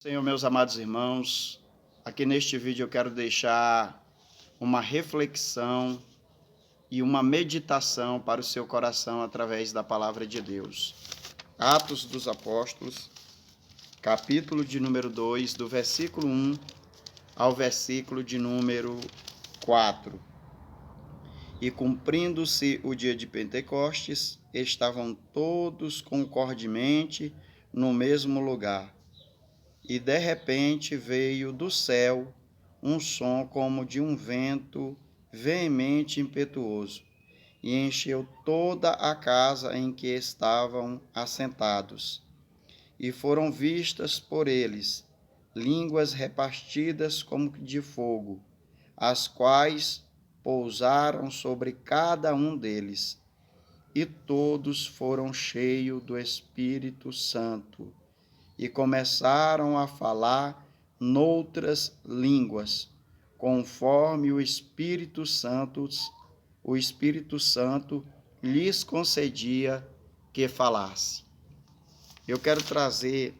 Senhor, meus amados irmãos, aqui neste vídeo eu quero deixar uma reflexão e uma meditação para o seu coração através da palavra de Deus. Atos dos Apóstolos, capítulo de número 2, do versículo 1 ao versículo de número 4. E cumprindo-se o dia de Pentecostes, estavam todos concordemente no mesmo lugar. E de repente veio do céu um som como de um vento veemente e impetuoso, e encheu toda a casa em que estavam assentados. E foram vistas por eles línguas repartidas como de fogo, as quais pousaram sobre cada um deles. E todos foram cheios do Espírito Santo, e começaram a falar noutras línguas, conforme o Espírito Santo lhes concedia que falasse. Eu quero trazer,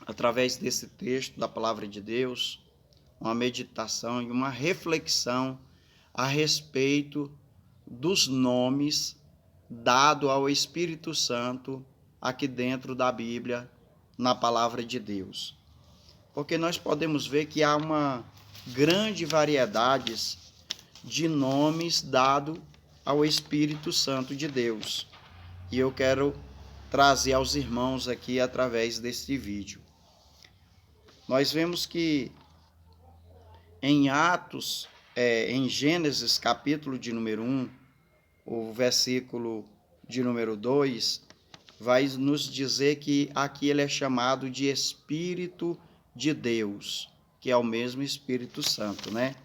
através desse texto da palavra de Deus, uma meditação e uma reflexão a respeito dos nomes dados ao Espírito Santo aqui dentro da Bíblia, na palavra de Deus. Porque nós podemos ver que há uma grande variedade de nomes dados ao Espírito Santo de Deus. E eu quero trazer aos irmãos aqui através deste vídeo. Nós vemos que em Atos, em Gênesis, capítulo de número 1, o versículo de número 2, vai nos dizer que aqui ele é chamado de Espírito de Deus, que é o mesmo Espírito Santo, né?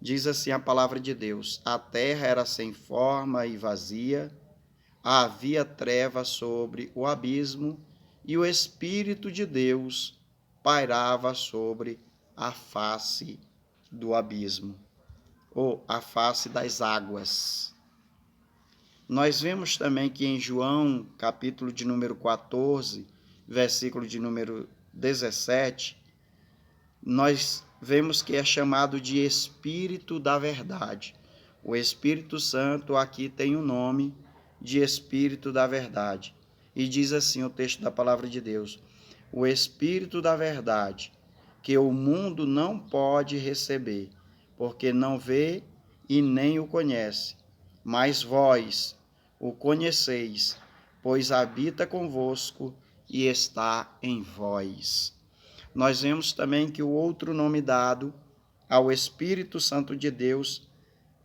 Diz assim a palavra de Deus: a terra era sem forma e vazia, havia treva sobre o abismo, e o Espírito de Deus pairava sobre a face do abismo, ou a face das águas. Nós vemos também que em João, capítulo de número 14, versículo de número 17, nós vemos que é chamado de Espírito da Verdade. O Espírito Santo aqui tem o nome de Espírito da Verdade. E diz assim o texto da palavra de Deus: o Espírito da Verdade, que o mundo não pode receber, porque não vê e nem o conhece. Mas vós o conheceis, pois habita convosco e está em vós. Nós vemos também que o outro nome dado ao Espírito Santo de Deus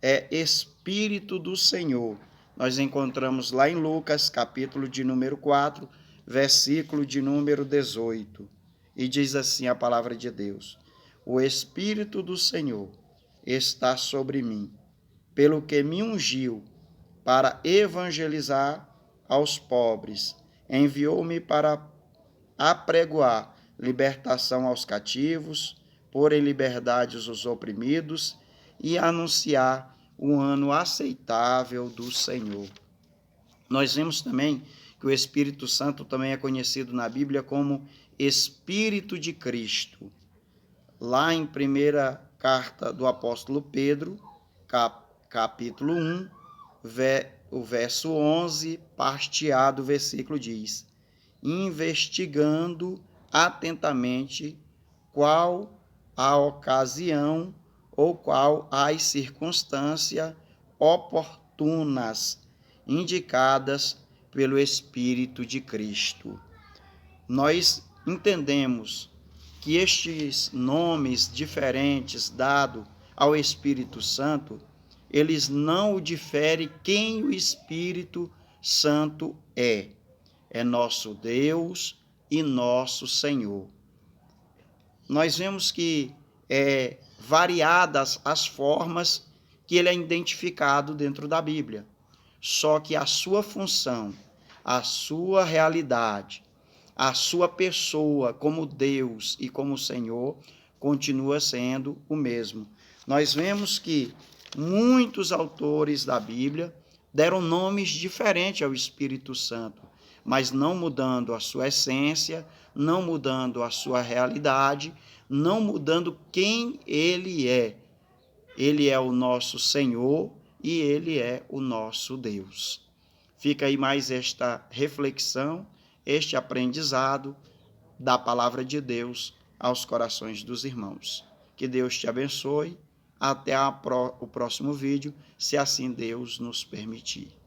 é Espírito do Senhor. Nós encontramos lá em Lucas, capítulo de número 4, versículo de número 18. E diz assim a palavra de Deus: o Espírito do Senhor está sobre mim, pelo que me ungiu para evangelizar aos pobres, enviou-me para apregoar libertação aos cativos, pôr em liberdade os oprimidos e anunciar o ano aceitável do Senhor. Nós vemos também que o Espírito Santo também é conhecido na Bíblia como Espírito de Cristo. Lá em primeira carta do apóstolo Pedro, capítulo 1, o verso 11, parte A do versículo diz: investigando atentamente qual a ocasião ou qual as circunstâncias oportunas indicadas pelo Espírito de Cristo. Nós entendemos que estes nomes diferentes dados ao Espírito Santo, eles não o diferem quem o Espírito Santo é. É nosso Deus e nosso Senhor. Nós vemos que variadas as formas que ele é identificado dentro da Bíblia. Só que a sua função, a sua realidade, a sua pessoa como Deus e como Senhor continua sendo o mesmo. Nós vemos que muitos autores da Bíblia deram nomes diferentes ao Espírito Santo, mas não mudando a sua essência, não mudando a sua realidade, não mudando quem Ele é. Ele é o nosso Senhor e Ele é o nosso Deus. Fica aí mais esta reflexão, este aprendizado da palavra de Deus aos corações dos irmãos. Que Deus te abençoe. Até o próximo vídeo, se assim Deus nos permitir.